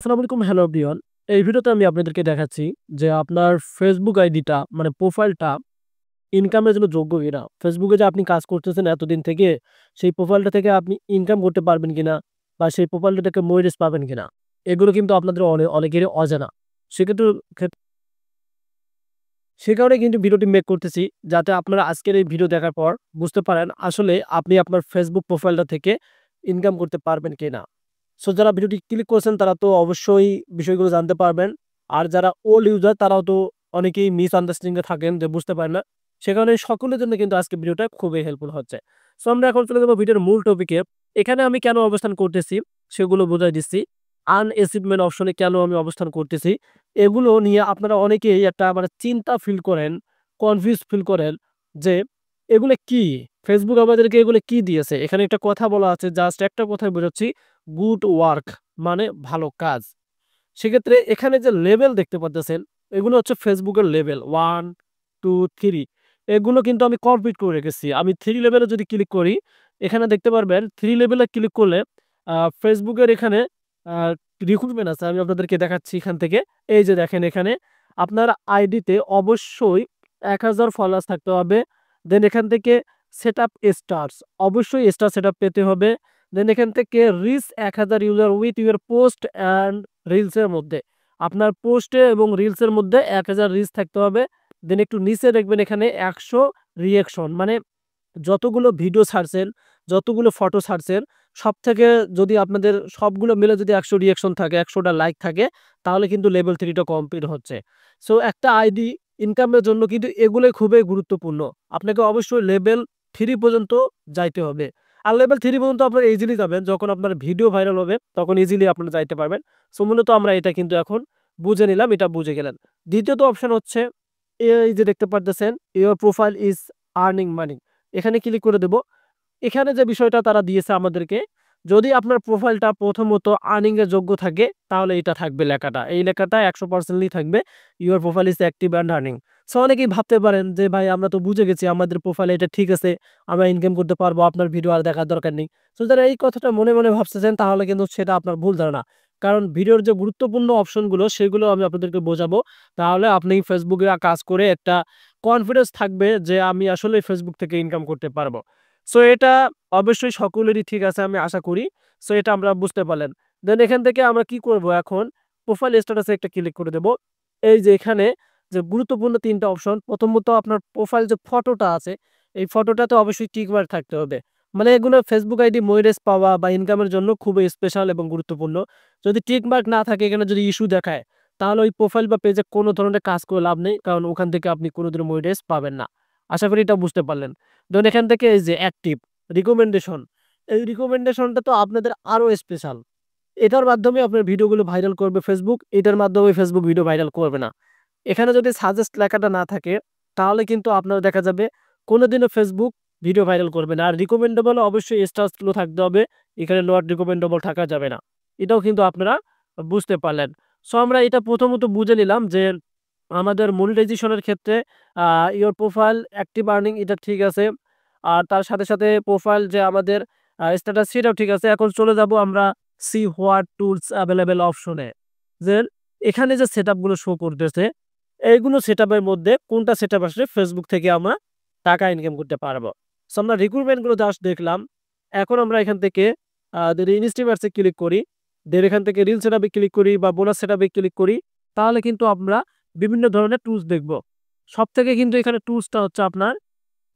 আসসালামু আলাইকুম, hello everyone. এই ভিডিওতে আমি আপনাদেরকে দেখাচ্ছি যে আপনার ফেসবুক আইডিটা মানে প্রোফাইলটা ইনকামের জন্য যোগ্য কিনা। ফেসবুকে যে আপনি কাজ করতেছেন এতদিন থেকে, সেই প্রোফাইলটা থেকে আপনি ইনকাম করতে পারবেন কিনা বা সেই প্রোফাইলটা থেকে মনিটাইজ পাবেন কিনা, এগুলো কিন্তু আপনাদের অনেকেরই অজানা। সেক্ষেত্রে সে কারণে কিন্তু ভিডিওটি মেক করতেছি, যাতে আপনারা আজকের এই ভিডিও দেখার পর বুঝতে পারেন আসলে আপনি আপনার ফেসবুক প্রোফাইলটা থেকে ইনকাম করতে পারবেন কিনা। সো যারা ভিডিওটি ক্লিক করছেন তারা তো অবশ্যই বিষয়গুলো জানতে পারবেন। আর যারা ওল্ড ইউজার তারাও তো অনেকেই মিসআন্ডারস্ট্যান্ডিং এ থাকেন, যে বুঝতে পারেন না। সে কারণে সকলের জন্য কিন্তু আজকে ভিডিওটা খুবই হেল্পফুল হচ্ছে। সো আমরা এখন চলে যাবো ভিডিওর মূল টপিকে। এখানে আমি কেন অবস্থান করতেছি সেগুলো বোঝাই দিচ্ছি। আনঅ্যাচিভমেন্ট অপশনে কেন আমি অবস্থান করতেছি, এগুলো নিয়ে আপনারা অনেকেই একটা মানে চিন্তা ফিল করেন, কনফিউজ ফিল করেন যে এগুলো কি? ফেসবুক আমাদেরকে এগুলো কি দিয়েছে? এখানে একটা কথা বলা আছে, জাস্ট একটা কথাই বোঝাচ্ছি, গুড ওয়ার্ক মানে ভালো কাজ। সেক্ষেত্রে এখানে যে লেভেল দেখতে পাচ্ছেন, এগুলো হচ্ছে ফেসবুকের লেভেল 1, 2, 3। এগুলো কিন্তু আমি কমপ্লিট করে রেখেছি। আমি 3 লেভেলে যদি ক্লিক করি, এখানে দেখতে পারবেন 3 লেভেলে ক্লিক করলে ফেসবুকের এখানে আ রিক্রুটমেন্ট আছে। আমি আপনাদেরকে দেখাচ্ছি এখান থেকে। এই যে দেখেন, এখানে আপনার আইডিতে অবশ্যই ১,০০০ ফলোয়ার্স থাকতে হবে। দেন এখান থেকে সেটআপ স্টার্স, অবশ্যই স্টার সেটআপ পেতে হবে। দেন এখান থেকে রিচ ১,০০০ user with your post and reels এর মধ্যে। আপনার পোস্টে এবং রিলস এর মধ্যে ১,০০০ রিচ থাকতে হবে। দেন একটু নিচে দেখবেন এখানে ১০০ রিঅ্যাকশন, মানে যতগুলো ভিডিও ছাড়ছেন, যতগুলো ফটো ছাড়ছেন, সবথেকে যদি আপনাদের সবগুলো মিলে যদি ১০০ রিঅ্যাকশন থাকে, ১০০ টা লাইক থাকে, তাহলে কিন্তু লেভেল 3 টা কমপ্লিট হচ্ছে। সো একটা আইডি ইনকামের জন্য কিন্তু এগুলোই খুবই গুরুত্বপূর্ণ। আপনাকে অবশ্যই লেভেল 3 পর্যন্ত যাইতে হবে। আর লেভেল 3 পর্যন্ত আপনারা ইজিলি যাবেন। যখন আপনার ভিডিও ভাইরাল হবে তখন ইজিলি আপনারা যাইতে পারবেন। সো মূলত আমরা এটা কিন্তু এখন বুঝে নিলাম, এটা বুঝে গেলেন। দ্বিতীয়ত অপশন হচ্ছে, এই যে দেখতে পারতেছেন, your profile is earning money. এখানে ক্লিক করে দেব। এখানে যে বিষয়টা তারা দিয়েছে আমাদেরকে, যদি আপনার প্রোফাইলটা প্রথমত আর্নিং এর যোগ্য থাকে তাহলে এটা থাকবে লেখাটা। এই লেখাটা ১০০% থাকবে, your profile is active and earning. So অনেকেই ভাবতে পারেন যে ভাই আমরা তো বুঝে গেছি আমাদের প্রোফাইলে এটা ঠিক আছে, আমরা ইনকাম করতে পারবো, আপনার ভিডিও আর দেখার দরকার নেই। সো যারা এই কথাটা মনে, মনে ভাবতেছেন তাহলে কিন্তু সেটা আপনার ভুল ধারণা। কারণ ভিডিওর যে গুরুত্বপূর্ণ অপশনগুলো সেগুলো আমি আপনাদেরকে বোঝাবো। তাহলে আপনি ফেসবুকে কাজ করে একটা কনফিডেন্স থাকবে যে আমি আসলে ফেসবুক থেকে ইনকাম করতে পারবো। সো এটা অবশ্যই সকলেরই ঠিক আছে আমি আশা করি। সো এটা আমরা বুঝতে পারলেন। দেন এখান থেকে আমরা কি করব এখন, প্রোফাইল স্ট্যাটাসে একটা ক্লিক করে দেব। এই যে এখানে যে গুরুত্বপূর্ণ ৩ টা অপশন, প্রথমত আপনার প্রোফাইল যে ফটোটা আছে, এই ফটোটাতে অবশ্যই টিক মার্ক থাকতে হবে। মানে এগুলো ফেসবুক আইডি মনিটাইজ পাওয়া বা ইনকামের জন্য খুবই স্পেশাল এবং গুরুত্বপূর্ণ। যদি টিক মার্ক না থাকে, এখানে যদি ইস্যু দেখায়, তাহলে ওই প্রোফাইল বা পেজে কোনো ধরনের কাজ করে লাভ নেই। কারণ ওখান থেকে আপনি কোনোদিনও মনিটাইজ পাবেন না। আশা করি এটা বুঝতে পারলেন। ধরুন এখান থেকে এই যে অ্যাক্টিভ রিকমেন্ডেশন, এই রিকমেন্ডেশনটা তো আপনাদের আরো স্পেশাল। এটার মাধ্যমে আপনার ভিডিওগুলো ভাইরাল করবে ফেসবুক, এটার মাধ্যমে ফেসবুক ভিডিও ভাইরাল করবে না। এখানে যদি সাজেস্ট লেখাটা না থাকে, তাহলে কিন্তু আপনার দেখা যাবে কোনোদিনও ফেসবুক ভিডিও ভাইরাল করবে না। আর রিকমেন্ডেবল অবশ্যই স্টারস গুলো থাকতে হবে, এখানে নট রিকমেন্ডেবল থাকা যাবে না। এটাও কিন্তু আপনারা বুঝতে পারলেন। সো আমরা এটা প্রথমত বুঝে নিলাম যে আমাদের মনিটাইজেশনের ক্ষেত্রে ইওর প্রোফাইল অ্যাক্টিভ আর্নিং এটা ঠিক আছে। আর তার সাথে, সাথে প্রোফাইল যে আমাদের স্ট্যাটাস সেটাও ঠিক আছে। এখন চলে যাব আমরা সি হোয়াট টুলস অ্যাভেইলেবল অপশনে। যে এখানে যে সেটআপ গুলো শো করতেছে, এইগুলো সেটআপের মধ্যে কোনটা সেটআপ আসলে ফেসবুক থেকে আমরা টাকা ইনকাম করতে পারবো। সো আমরা রিক্রুটমেন্ট গুলো জাস্ট দেখলাম। এখন আমরা এখান থেকে যদি ইনস্টিমার্টসে ক্লিক করি, দেন এখান থেকে রিল সেটআপে ক্লিক করি বা বোনাস সেটআপে ক্লিক করি, তাহলে কিন্তু আমরা বিভিন্ন ধরনের টুলস দেখব। সবথেকে কিন্তু এখানে টুলসটা হচ্ছে আপনার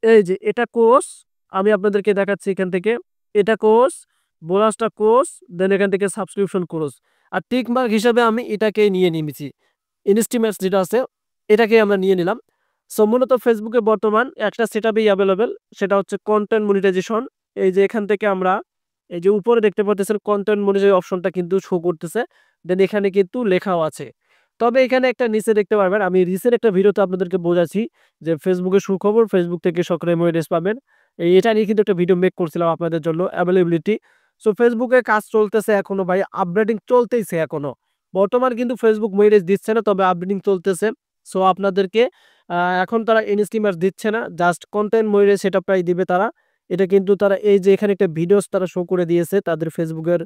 এই যে এটা কোর্স, আমি আপনাদেরকে দেখাচ্ছি এখান থেকে। এটা কোর্স, বোনাসটা কোর্স, দেন এখান থেকে সাবস্ক্রিপশন কোর্স। আর টিক মার্ক হিসাবে আমি এটাকেই নিয়ে নিয়েছি। ইনস্টিমেটস যেটা আছে এটাকেই আমরা নিয়ে নিলাম। সো মূলত ফেসবুকে বর্তমান একটা সেটআপই এভেইলেবল, সেটা হচ্ছে কনটেন্ট মনিটাইজেশন। এই যে এখান থেকে আমরা এই যে উপরে দেখতে পাচ্ছেন কনটেন্ট মনিটাইজেশন অপশনটা কিন্তু শো করতেছে। দেন এখানে কিন্তু লেখাও আছে। তবে এখানে একটা নিচে দেখতে পারবেন, আমি রিসেন্ট একটা ভিডিওতে আপনাদেরকে বোঝাচ্ছি যে ফেসবুকের সুখবর, ফেসবুক থেকে সক্রিয় মনিটাইজ পাবেন। এটা নিয়ে কিন্তু একটা ভিডিও মেক করছিলাম আপনাদের জন্য, অ্যাভেইলেবিলিটি। সো ফেসবুকে কাজ চলতেছে এখনো ভাই, আপডেটিং চলতেইছে এখনো। বর্তমান কিন্তু ফেসবুক মনিটাইজ দিচ্ছে না, তবে আপডেটিং চলতেছে। সো আপনাদেরকে এখন তারা ইনস্টিমার দিচ্ছে না, জাস্ট কনটেন্ট মনিটাইজ সেটআপটাই দিবে তারা। এটা কিন্তু তারা এই যে এখানে একটা ভিডিওস তারা শো করে দিয়েছে তাদের ফেসবুকের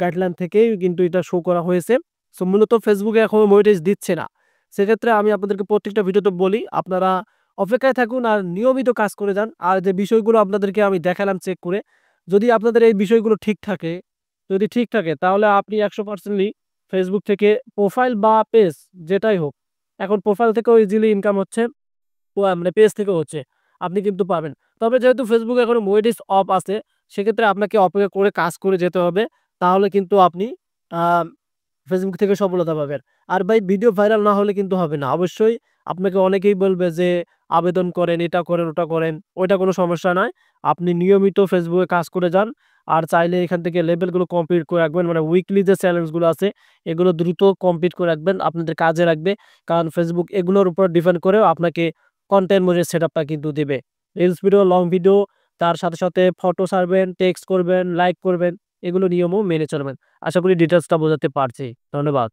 গাইডলাইন থেকেই কিন্তু এটা শো করা হয়েছে। সো মূলত ফেসবুকে এখনো মনিটাইজ দিচ্ছে না। সেক্ষেত্রে আমি আপনাদেরকে প্রত্যেকটা ভিডিওতে বলি আপনারা অপেক্ষায় থাকুন আর নিয়মিত কাজ করে যান। আর যে বিষয়গুলো আপনাদেরকে আমি দেখালাম চেক করে, যদি আপনাদের এই বিষয়গুলো ঠিক থাকে তাহলে আপনি 100% ফেসবুক থেকে প্রোফাইল বা পেজ যেটাই হোক, এখন প্রোফাইল থেকেও ইজিলি ইনকাম হচ্ছে, মানে পেজ থেকেও হচ্ছে। আপনি কিন্তু পাবেন। তবে যেহেতু ফেসবুকে এখনো মনিটাইজ অফ আছে, সেক্ষেত্রে আপনাকে অপেক্ষা করে কাজ করে যেতে হবে। তাহলে কিন্তু আপনি আ ফেসবুক থেকে সফলতা পাবেন। আর ভাই ভিডিও ভাইরাল না হলে কিন্তু হবে না। অবশ্যই আপনাকে অনেকেই বলবে যে আবেদন করেন, এটা করেন, ওটা করেন। ওইটা কোনো সমস্যা নয়। আপনি নিয়মিত ফেসবুকে কাজ করে যান। আর চাইলে এখান থেকে লেভেলগুলো কমপ্লিট করে রাখবেন। মানে উইকলি যে চ্যালেঞ্জগুলো আছে এগুলো দ্রুত কমপ্লিট করে রাখবেন। আপনাদের কাজে লাগবে। কারণ ফেসবুক এগুলোর উপর ডিপেন্ড করেও আপনাকে কনটেন্ট মনিটর সেটআপটা কিন্তু দিবে। রিলস ভিডিও, লং ভিডিও, তার সাথে ফটো ছাড়বেন, টেক্সট করবেন, লাইক করবেন। এগুলো নিয়মও মেনে চলবেন। আশা করি ডিটেইলসটা বোঝাতে পারছি। ধন্যবাদ।